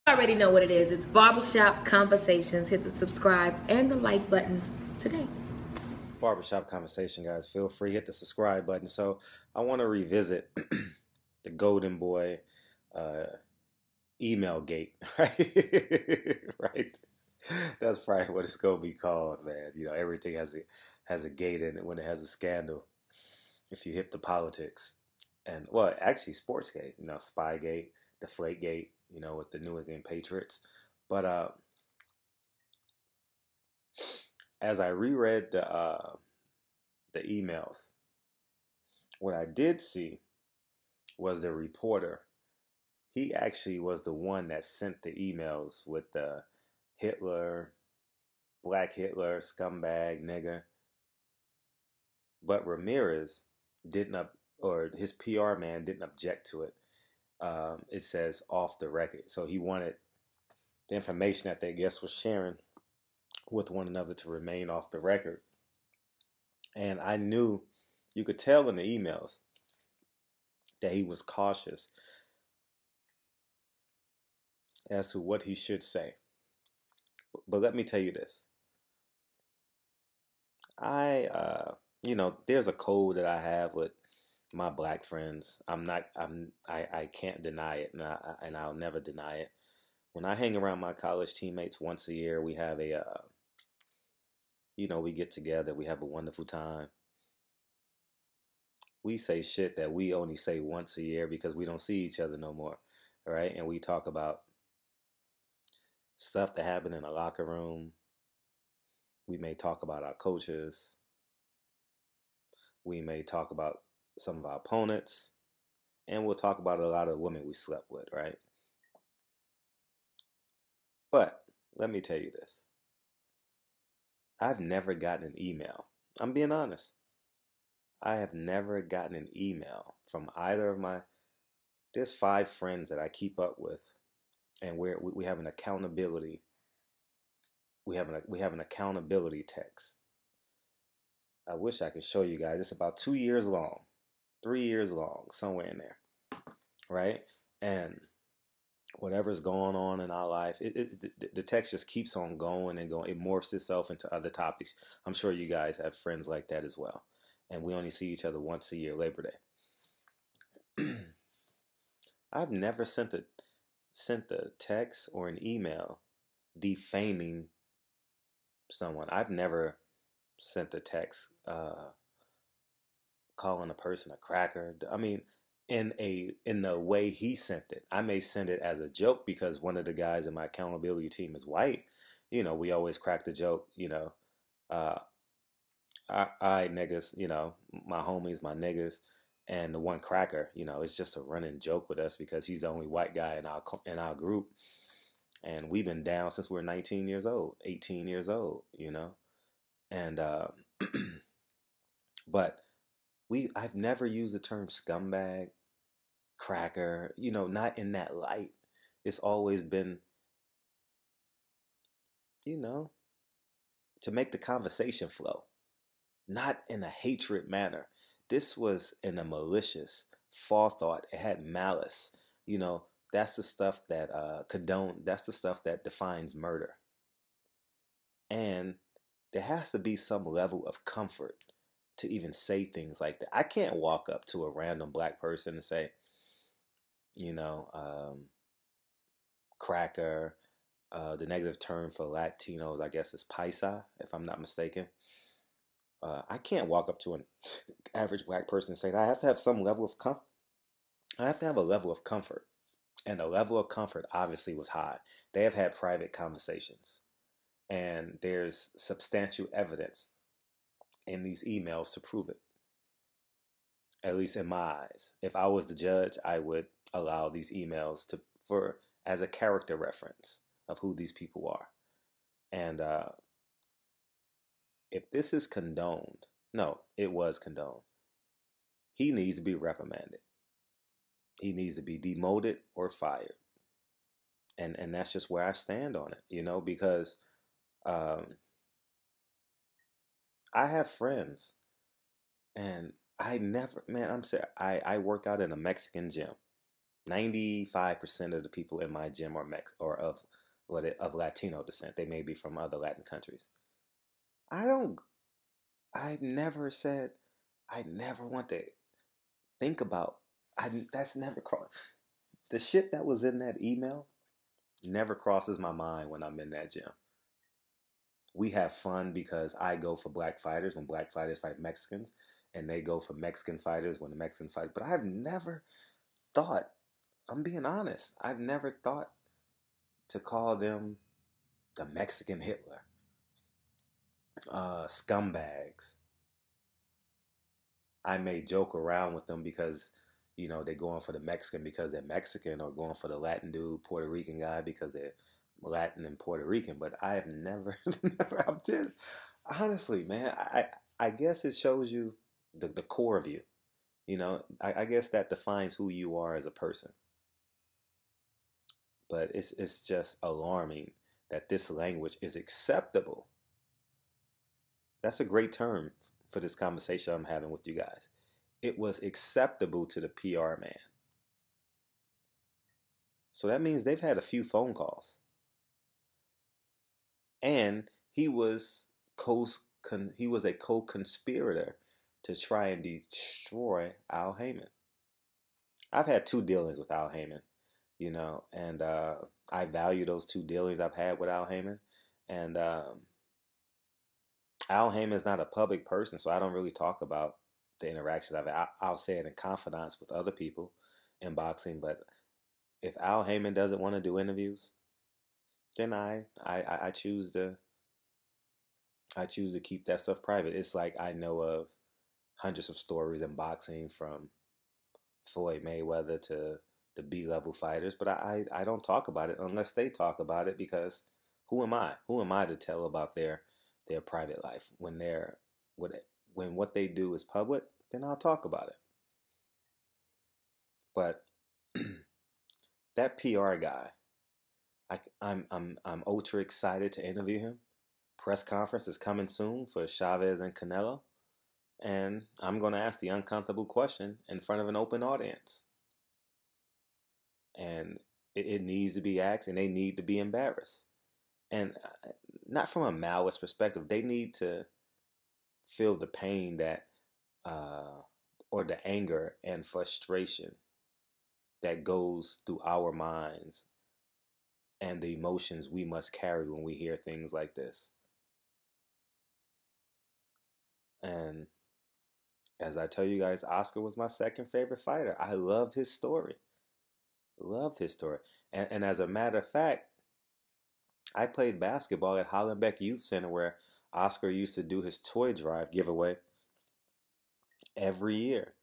Already know what it is. It's Barbershop Conversations. Hit the subscribe and the like button today. Barbershop conversation, guys. Feel free, hit the subscribe button. So I want to revisit the Golden Boy uh, email gate, right? Right. That's probably what it's gonna be called, man. You know, everything has a gate in it when it has a scandal. If you hit the politics, and well, actually, Sportsgate, you know, Spygate, Deflategate, you know, with the New England Patriots. But as I reread the emails, what I did see was the reporter. He actually was the one that sent the emails with the Hitler, Black Hitler, scumbag, nigger. But Ramirez didn't, or his PR man didn't object to it. It says off the record. So he wanted the information that they guess was sharing with one another to remain off the record. And I knew, you could tell in the emails that he was cautious as to what he should say. But let me tell you this. There's a code that I have with my black friends. I can't deny it, and I'll never deny it. When I hang around my college teammates once a year, we have we get together, we have a wonderful time. We say shit that we only say once a year because we don't see each other no more, right? And we talk about stuff that happened in the locker room. We may talk about our coaches. We may talk about some of our opponents. And we'll talk about a lot of women we slept with, right? But let me tell you this. I've never gotten an email. I'm being honest. I have never gotten an email from either of my. There's 5 friends that I keep up with, and we have an accountability. We have an accountability text. I wish I could show you guys. It's about 2 years long, 3 years long, somewhere in there, right? And whatever's going on in our life, the text just keeps on going and going. It morphs itself into other topics. I'm sure you guys have friends like that as well. And we only see each other once a year, Labor Day. I've never sent a text or an email defaming someone. I've never sent a text calling a person a cracker. I mean, in the way he sent it. I may send it as a joke because one of the guys in my accountability team is white. You know, we always crack the joke, I niggas, my homies, my niggas, and the one cracker, it's just a running joke with us because he's the only white guy in our group, and we've been down since we were 19 years old, 18 years old, and but I've never used the term scumbag, cracker, not in that light. It's always been, to make the conversation flow, not in a hatred manner. This was in a malicious forethought. It had malice. That's the stuff that that's the stuff that defines murder. And there has to be some level of comfort to even say things like that. I can't walk up to a random black person and say, you know, um, cracker. The negative term for Latinos, I guess, is paisa, if I'm not mistaken. I can't walk up to an average black person and say I have to have some level of I have to have a level of comfort, and the level of comfort obviously was high. They have had private conversations, and there's substantial evidence in these emails to prove it. At least in my eyes, if I was the judge, I would allow these emails for as a character reference of who these people are. And if this is condoned, no, it was condoned. He needs to be reprimanded. He needs to be demoted or fired. And that's just where I stand on it, because um, I have friends, and I never, man, I'm saying I work out in a Mexican gym. 95% of the people in my gym are of Latino descent. They may be from other Latin countries. I don't. I've never said. I never want to think about. That's never crossed. The shit that was in that email never crosses my mind when I'm in that gym. We have fun because I go for black fighters when black fighters fight Mexicans, and they go for Mexican fighters when the Mexican fight. But I've never thought. I'm being honest. I've never thought to call them the Mexican Hitler, scumbags. I may joke around with them because, they're going for the Mexican because they're Mexican, or going for the Latin dude, Puerto Rican guy because they're Latin and Puerto Rican. But I have never, I've did. Honestly, man, I guess it shows you the core of you. I guess that defines who you are as a person. But it's just alarming that this language is acceptable. That's a great term for this conversation I'm having with you guys. It was acceptable to the PR man. So that means they've had a few phone calls. And he was a co-conspirator to try and destroy Al Heyman. I've had 2 dealings with Al Heyman, and I value those 2 dealings I've had with Al Heyman. And Al Heyman's not a public person, so I don't really talk about the interaction I've had. I'll say it in confidence with other people in boxing, but if Al Heyman doesn't want to do interviews, then I choose to keep that stuff private. It's like I know of hundreds of stories in boxing, from Floyd Mayweather to the B-level fighters, but I don't talk about it unless they talk about it, because who am I? Who am I to tell about their private life? When what they do is public, then I'll talk about it. But that PR guy, I'm ultra excited to interview him. Press conference is coming soon for Chavez and Canelo, and I'm going to ask the uncomfortable question in front of an open audience. And it needs to be asked, and they need to be embarrassed. And not from a malice perspective. They need to feel the pain that, or the anger and frustration that goes through our minds, and the emotions we must carry when we hear things like this. And as I tell you guys, Oscar was my second favorite fighter. I loved his story. And as a matter of fact, I played basketball at Hollenbeck Youth Center, where Oscar used to do his toy drive giveaway every year.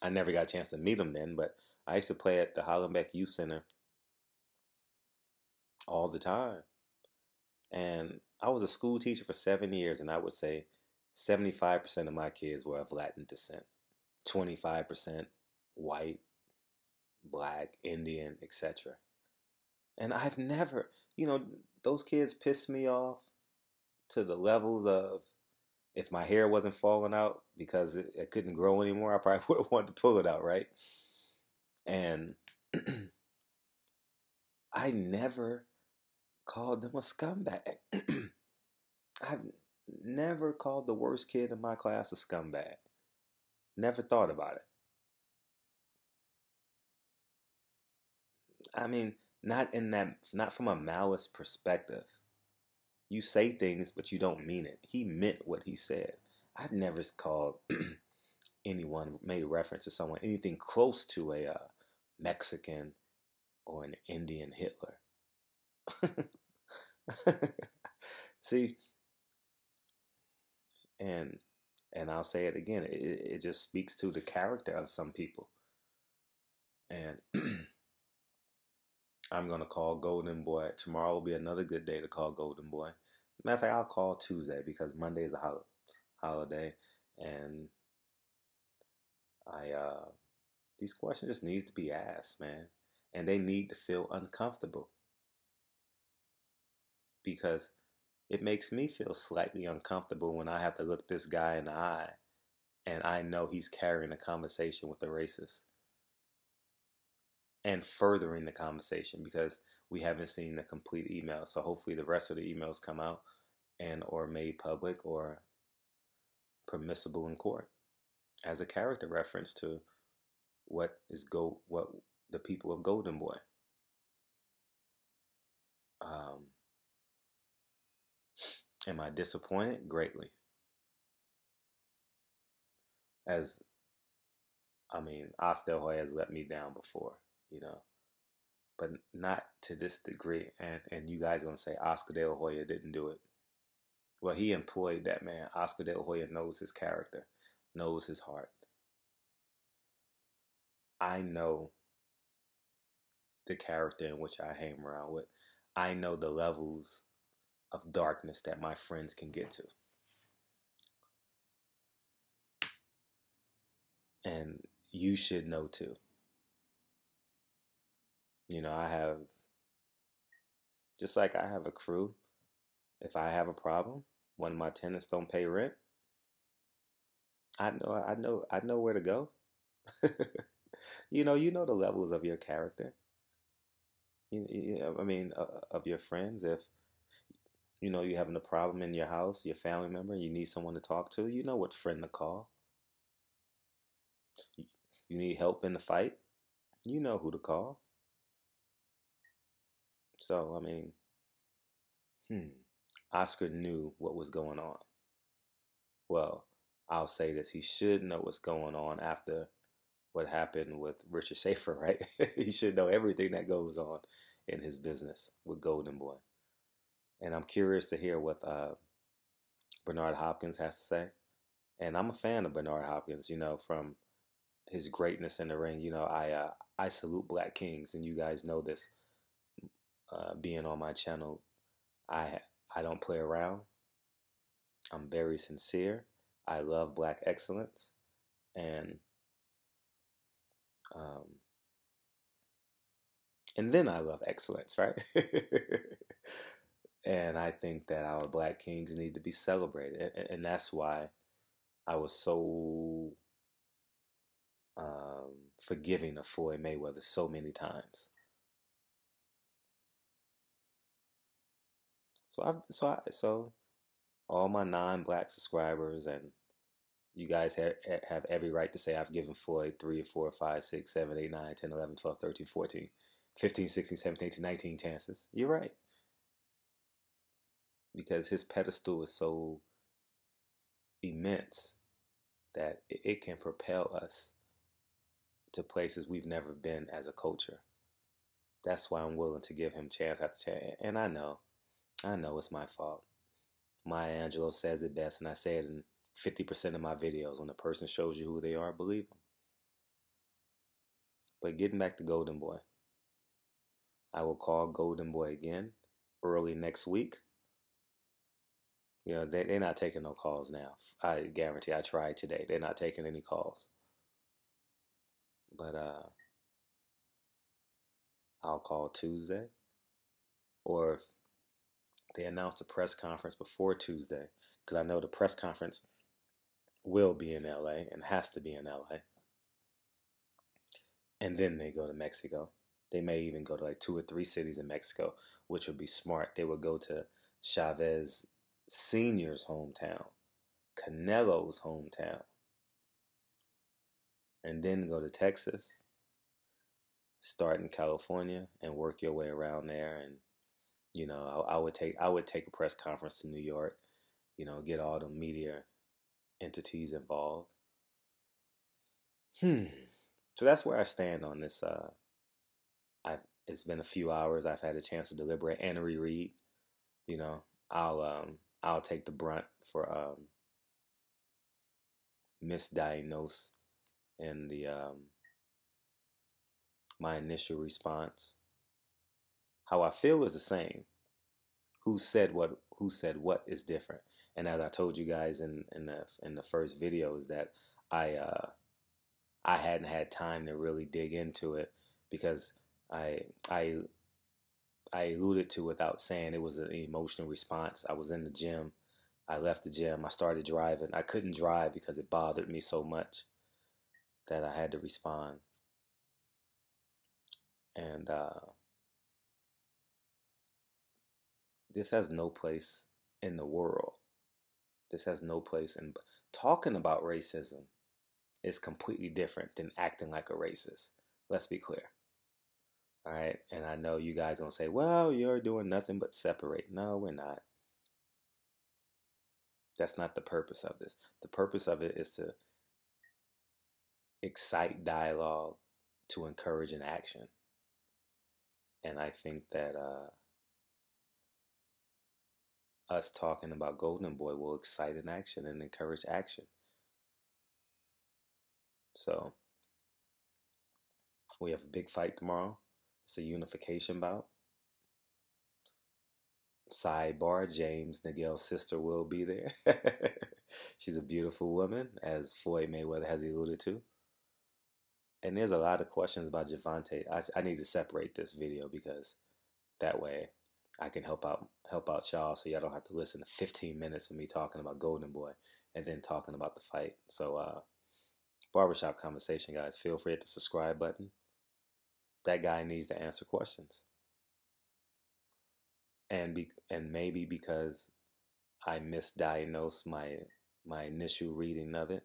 I never got a chance to meet him then, but I used to play at the Hollenbeck Youth Center all the time. And I was a school teacher for 7 years, and I would say 75% of my kids were of Latin descent, 25% white, black, Indian, etc. And I've never, those kids pissed me off to the levels of, if my hair wasn't falling out because it couldn't grow anymore, I probably would have wanted to pull it out, right? And I never called them a scumbag. I've never called the worst kid in my class a scumbag. Never thought about it. I mean, not from a malice perspective. You say things, but you don't mean it. He meant what he said. I've never called anyone, made reference to someone, anything close to a Mexican or an Indian Hitler. See, and I'll say it again, it just speaks to the character of some people. And I'm going to call Golden Boy. Tomorrow will be another good day to call Golden Boy. Matter of fact, I'll call Tuesday because Monday is a holiday. And these questions just need to be asked, man. And they need to feel uncomfortable. Because it makes me feel slightly uncomfortable when I have to look this guy in the eye and I know he's carrying a conversation with a racist. and furthering the conversation, because we haven't seen the complete email. So hopefully the rest of the emails come out and or made public or permissible in court as a character reference to what the people of Golden Boy. Am I disappointed? Greatly. As Oscar De La Hoya has let me down before, but not to this degree. And you guys are gonna say Oscar De La Hoya didn't do it. Well, he employed that man. Oscar De La Hoya knows his character, knows his heart. I know the character in which I hang around with. I know the levels of darkness that my friends can get to. And you should know too. I have, just like I have a crew, if I have a problem, one of my tenants don't pay rent, I know where to go. You know the levels of your character. Of your friends. If you're having a problem in your house, your family member, you need someone to talk to, you know what friend to call. You need help in the fight, you know who to call. So, Oscar knew what was going on. Well, I'll say this, he should know what's going on after what happened with Richard Schaefer, right? He should know everything that goes on in his business with Golden Boy. And I'm curious to hear what Bernard Hopkins has to say. And I'm a fan of Bernard Hopkins, from his greatness in the ring. I salute Black Kings, and you guys know this. Being on my channel, I don't play around. I'm very sincere. I love Black excellence, and then I love excellence, right? And I think that our Black Kings need to be celebrated, and that's why I was so forgiving of Floyd Mayweather so many times. So all my non-Black subscribers, and you guys have every right to say I've given Floyd 3, 4, 5, 6, 7, 8, 9, 10, 11, 12, 13, 14, 15, 16, 17, 18, 19 chances. You're right. Because his pedestal is so immense that it can propel us to places we've never been as a culture. That's why I'm willing to give him chance after chance. And I know it's my fault. Maya Angelou says it best, and I say it in 50% of my videos. When a person shows you who they are, believe them. But getting back to Golden Boy, I will call Golden Boy again early next week. They're not taking no calls now. I guarantee. I tried today. They're not taking any calls. But I'll call Tuesday, or if they announce a press conference before Tuesday, because I know the press conference will be in LA and has to be in LA. And then they go to Mexico. They may even go to like 2 or 3 cities in Mexico, which would be smart. They would go to Chavez Sr.'s hometown, Canelo's hometown, and then go to Texas, start in California, and work your way around there. And I would take a press conference to New York, get all the media entities involved. So that's where I stand on this. It's been a few hours. I've had a chance to deliberate and reread. I'll take the brunt for misdiagnosed in the my initial response. How I feel is the same. Who said what is different. And as I told you guys in the first video, is that I hadn't had time to really dig into it, because I alluded to without saying it was an emotional response. I was in the gym. I left the gym. I started driving. I couldn't drive because it bothered me so much that I had to respond. And this has no place in the world. This has no place in talking about racism is completely different than acting like a racist. Let's be clear. All right. And I know you guys gonna say, well, you're doing nothing but separate. No, we're not. That's not the purpose of this. The purpose of it is to excite dialogue, to encourage an action. And I think that us talking about Golden Boy will excite an action and encourage action. So we have a big fight tomorrow. It's a unification bout. Sidebar, James Nigell's sister will be there. She's a beautiful woman, as Floyd Mayweather has alluded to. And there's a lot of questions about Javante. I need to separate this video because that way I can help out y'all, so y'all don't have to listen to 15 minutes of me talking about Golden Boy and then talking about the fight. So Barbershop Conversation, guys, feel free to hit the subscribe button. That guy needs to answer questions. And maybe because I misdiagnosed my initial reading of it,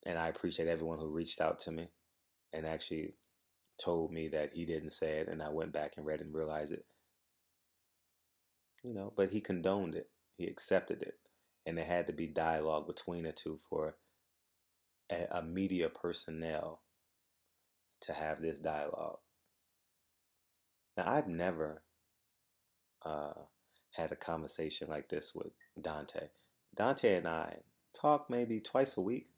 and I appreciate everyone who reached out to me and actually told me that he didn't say it, and I went back and read and realized it. But he condoned it. He accepted it. And there had to be dialogue between the two for a media personnel to have this dialogue. Now, I've never had a conversation like this with Dante. Dante and I talk maybe twice a week,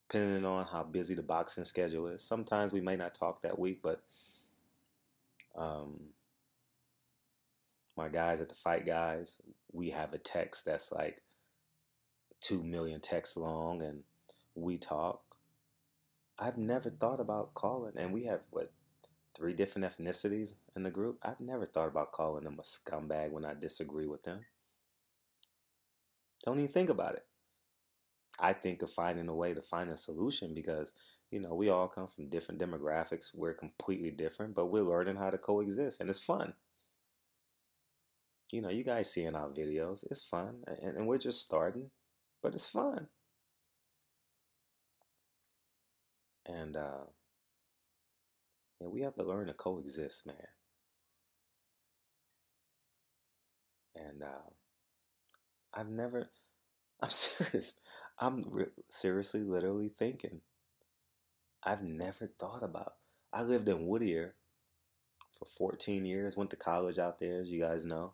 depending on how busy the boxing schedule is. Sometimes we may not talk that week, but my guys at the Fight Guys, we have a text that's like 2 million texts long, and we talk. I've never thought about calling, and we have, 3 different ethnicities in the group. I've never thought about calling them a scumbag when I disagree with them. Don't even think about it. I think of finding a way to find a solution because, we all come from different demographics. We're completely different, but we're learning how to coexist, and it's fun. You guys seeing our videos. It's fun, and we're just starting, but it's fun. And we have to learn to coexist, man. And I'm serious. I'm seriously, literally thinking. I've never thought about. I lived in Whittier for 14 years. Went to college out there, as you guys know.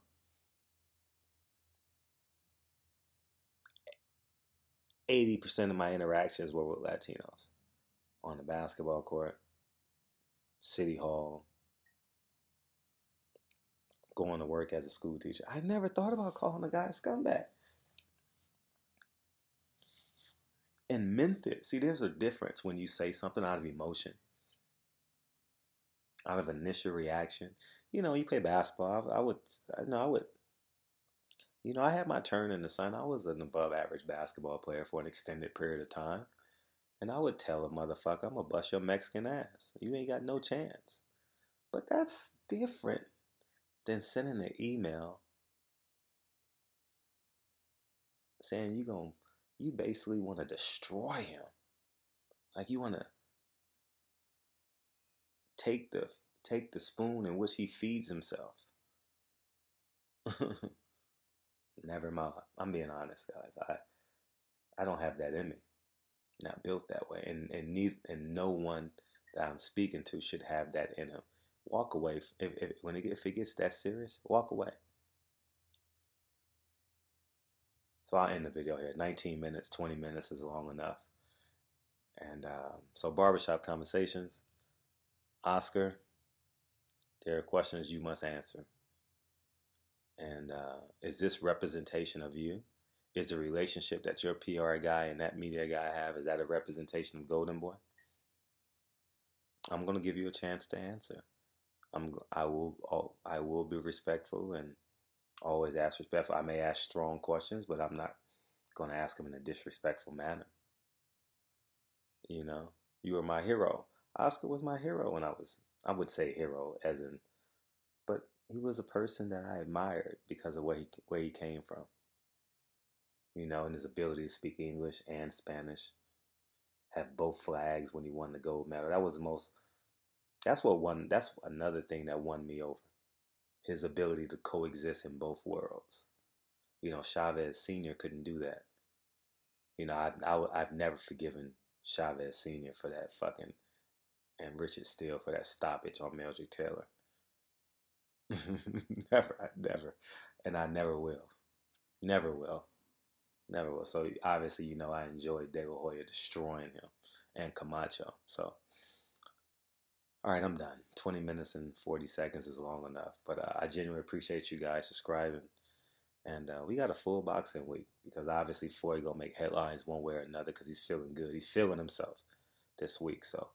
80% of my interactions were with Latinos on the basketball court, City Hall, going to work as a school teacher. I never thought about calling a guy a scumbag. And meant it. See, there's a difference when you say something out of emotion, out of initial reaction. You play basketball. I had my turn in the sun. I was an above average basketball player for an extended period of time. And I would tell a motherfucker, I'm going to bust your Mexican ass. You ain't got no chance. But that's different than sending an email saying you basically want to destroy him. Like you want to take the spoon in which he feeds himself. Never mind. I'm being honest, guys. I don't have that in me. Not built that way, and no one that I'm speaking to should have that in him. Walk away if it gets that serious. Walk away. So I'll end the video here. 19 minutes, 20 minutes is long enough. And so Barbershop Conversations. Oscar, there are questions you must answer. And is this representation of you? Is the relationship that your PR guy and that media guy have, is that a representation of Golden Boy? I'm going to give you a chance to answer. I will be respectful and always ask respectful. I may ask strong questions, but I'm not going to ask them in a disrespectful manner. You were my hero. Oscar was my hero when I was I would say hero, as in, but he was a person that I admired because of where he came from, and his ability to speak English and Spanish, have both flags when he won the gold medal. That was the most. That's what won. That's another thing that won me over. His ability to coexist in both worlds. Chavez Senior couldn't do that. I've never forgiven Chavez Senior for that fucking, and Richard Steele for that stoppage on Mildred Taylor. Never, and I never will, never will, never will. So obviously, I enjoyed De La Hoya destroying him and Camacho. So, all right, I'm done. 20 minutes and 40 seconds is long enough. But I genuinely appreciate you guys subscribing. And we got a full boxing week because obviously Floyd gonna make headlines one way or another because he's feeling good. He's feeling himself this week. So,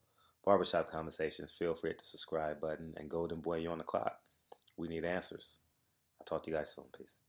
Barbershop Conversations, feel free to hit the subscribe button. And Golden Boy, you're on the clock. We need answers. I'll talk to you guys soon. Peace.